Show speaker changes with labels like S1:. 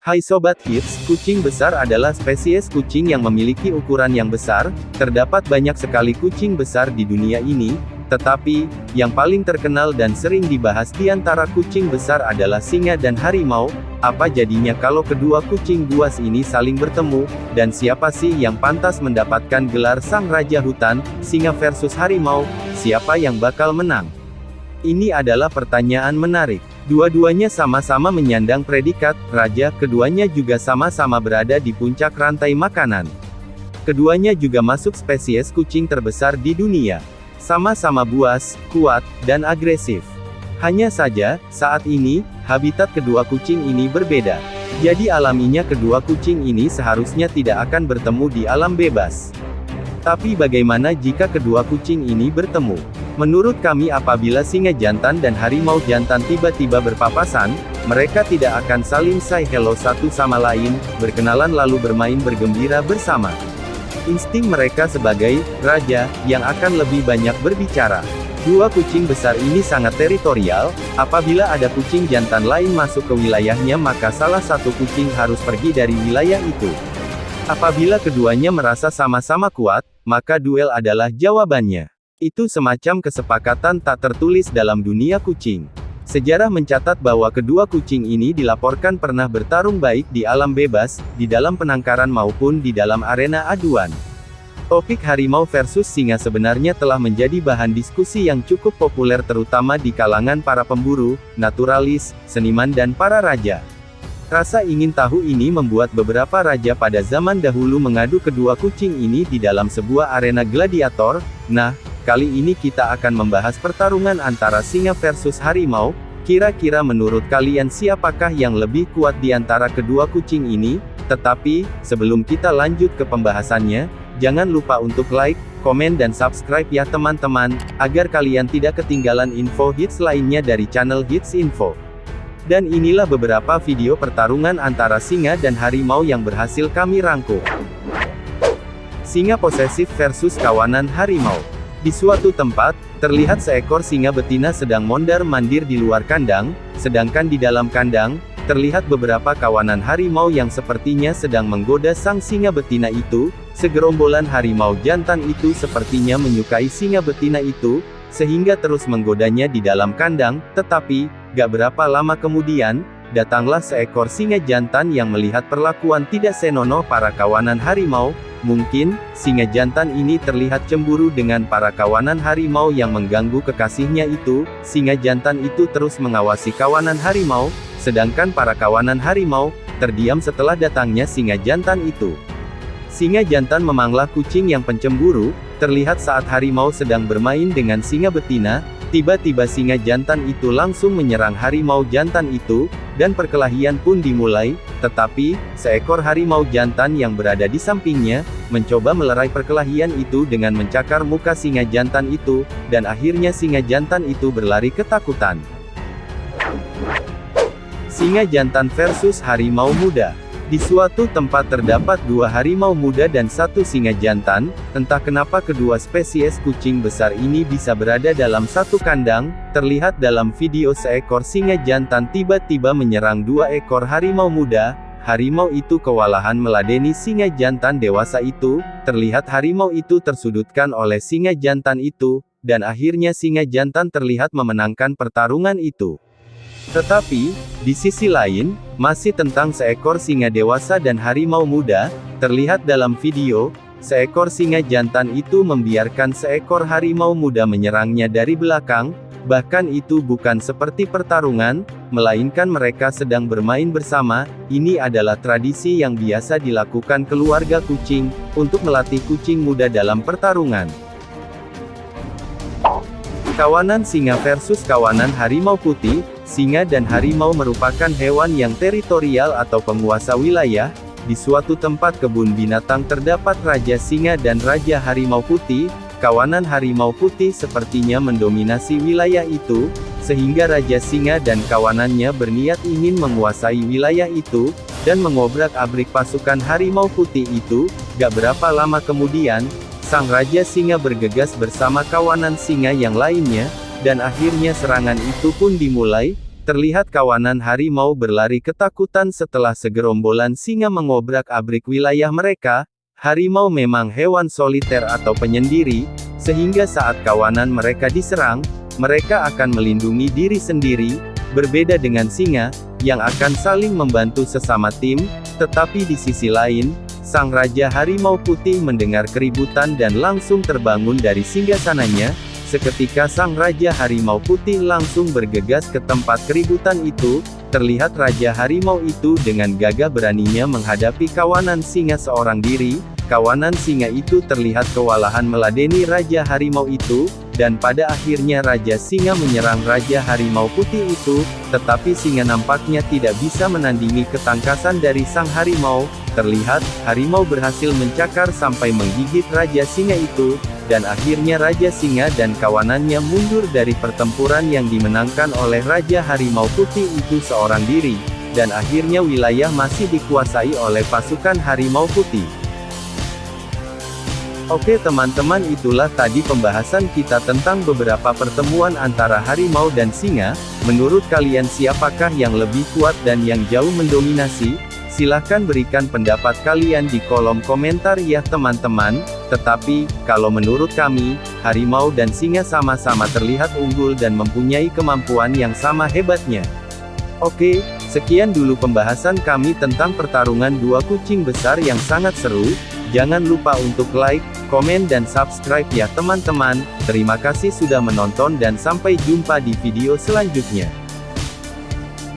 S1: Hai Sobat Hits, kucing besar adalah spesies kucing yang memiliki ukuran yang besar. Terdapat banyak sekali kucing besar di dunia ini, tetapi yang paling terkenal dan sering dibahas di antara kucing besar adalah singa dan harimau. Apa jadinya kalau kedua kucing buas ini saling bertemu, dan siapa sih yang pantas mendapatkan gelar sang raja hutan? Singa versus harimau, siapa yang bakal menang? Ini adalah pertanyaan menarik. Dua-duanya sama-sama menyandang predikat raja, keduanya juga sama-sama berada di puncak rantai makanan. Keduanya juga masuk spesies kucing terbesar di dunia. Sama-sama buas, kuat, dan agresif. Hanya saja, saat ini, habitat kedua kucing ini berbeda. Jadi alaminya kedua kucing ini seharusnya tidak akan bertemu di alam bebas. Tapi bagaimana jika kedua kucing ini bertemu? Menurut kami apabila singa jantan dan harimau jantan tiba-tiba berpapasan, mereka tidak akan saling say hello satu sama lain, berkenalan lalu bermain bergembira bersama. Insting mereka sebagai raja yang akan lebih banyak berbicara. Dua kucing besar ini sangat teritorial. Apabila ada kucing jantan lain masuk ke wilayahnya, maka salah satu kucing harus pergi dari wilayah itu. Apabila keduanya merasa sama-sama kuat, maka duel adalah jawabannya. Itu semacam kesepakatan tak tertulis dalam dunia kucing. Sejarah mencatat bahwa kedua kucing ini dilaporkan pernah bertarung baik di alam bebas, di dalam penangkaran maupun di dalam arena aduan. Topik harimau versus singa sebenarnya telah menjadi bahan diskusi yang cukup populer terutama di kalangan para pemburu, naturalis, seniman dan para raja. Rasa ingin tahu ini membuat beberapa raja pada zaman dahulu mengadu kedua kucing ini di dalam sebuah arena gladiator. Nah, kali ini kita akan membahas pertarungan antara singa versus harimau. Kira-kira menurut kalian siapakah yang lebih kuat di antara kedua kucing ini? Tetapi, sebelum kita lanjut ke pembahasannya, jangan lupa untuk like, komen dan subscribe ya teman-teman, agar kalian tidak ketinggalan info hits lainnya dari channel Hits Info. Dan inilah beberapa video pertarungan antara singa dan harimau yang berhasil kami rangkum. Singa posesif versus kawanan harimau. Di suatu tempat, terlihat seekor singa betina sedang mondar-mandir di luar kandang, sedangkan di dalam kandang, terlihat beberapa kawanan harimau yang sepertinya sedang menggoda sang singa betina itu. Segerombolan harimau jantan itu sepertinya menyukai singa betina itu, sehingga terus menggodanya di dalam kandang, tetapi, gak berapa lama kemudian, datanglah seekor singa jantan yang melihat perlakuan tidak senonoh para kawanan harimau. Mungkin, singa jantan ini terlihat cemburu dengan para kawanan harimau yang mengganggu kekasihnya itu. Singa jantan itu terus mengawasi kawanan harimau, sedangkan para kawanan harimau terdiam setelah datangnya singa jantan itu. Singa jantan memanglah kucing yang pencemburu. Terlihat saat harimau sedang bermain dengan singa betina, tiba-tiba singa jantan itu langsung menyerang harimau jantan itu, dan perkelahian pun dimulai. Tetapi, seekor harimau jantan yang berada di sampingnya, mencoba melerai perkelahian itu dengan mencakar muka singa jantan itu, dan akhirnya singa jantan itu berlari ketakutan. Singa jantan versus harimau muda. Di suatu tempat terdapat dua harimau muda dan satu singa jantan. Entah kenapa kedua spesies kucing besar ini bisa berada dalam satu kandang. Terlihat dalam video seekor singa jantan tiba-tiba menyerang dua ekor harimau muda. Harimau itu kewalahan meladeni singa jantan dewasa itu. Terlihat harimau itu tersudutkan oleh singa jantan itu, dan akhirnya singa jantan terlihat memenangkan pertarungan itu. Tetapi, di sisi lain, masih tentang seekor singa dewasa dan harimau muda, terlihat dalam video, seekor singa jantan itu membiarkan seekor harimau muda menyerangnya dari belakang. Bahkan itu bukan seperti pertarungan, melainkan mereka sedang bermain bersama. Ini adalah tradisi yang biasa dilakukan keluarga kucing, untuk melatih kucing muda dalam pertarungan. Kawanan singa versus kawanan harimau putih. Singa dan harimau merupakan hewan yang teritorial atau penguasa wilayah. Di suatu tempat kebun binatang terdapat raja singa dan raja harimau putih. Kawanan harimau putih sepertinya mendominasi wilayah itu, sehingga raja singa dan kawanannya berniat ingin menguasai wilayah itu, dan mengobrak-abrik pasukan harimau putih itu. Gak berapa lama kemudian, sang raja singa bergegas bersama kawanan singa yang lainnya, dan akhirnya serangan itu pun dimulai. terlihat kawanan harimau berlari ketakutan setelah segerombolan singa mengobrak-abrik wilayah mereka. Harimau memang hewan soliter atau penyendiri, sehingga saat kawanan mereka diserang, mereka akan melindungi diri sendiri, berbeda dengan singa, yang akan saling membantu sesama tim. Tetapi di sisi lain, sang Raja Harimau Putih mendengar keributan dan langsung terbangun dari singgasananya. Seketika sang Raja Harimau Putih langsung bergegas ke tempat keributan itu. Terlihat Raja Harimau itu dengan gagah beraninya menghadapi kawanan singa seorang diri. Kawanan singa itu terlihat kewalahan meladeni Raja Harimau itu, dan pada akhirnya Raja Singa menyerang Raja Harimau Putih itu, tetapi singa nampaknya tidak bisa menandingi ketangkasan dari sang harimau. Terlihat, harimau berhasil mencakar sampai menggigit Raja Singa itu, dan akhirnya Raja Singa dan kawanannya mundur dari pertempuran yang dimenangkan oleh Raja Harimau Putih itu seorang diri, dan akhirnya wilayah masih dikuasai oleh pasukan Harimau Putih. Oke teman-teman, itulah tadi pembahasan kita tentang beberapa pertemuan antara harimau dan singa. Menurut kalian siapakah yang lebih kuat dan yang jauh mendominasi? Silahkan berikan pendapat kalian di kolom komentar ya teman-teman. Tetapi, kalau menurut kami, harimau dan singa sama-sama terlihat unggul dan mempunyai kemampuan yang sama hebatnya. Oke, sekian dulu pembahasan kami tentang pertarungan dua kucing besar yang sangat seru. Jangan lupa untuk like, komen dan subscribe ya teman-teman. Terima kasih sudah menonton dan sampai jumpa di video selanjutnya.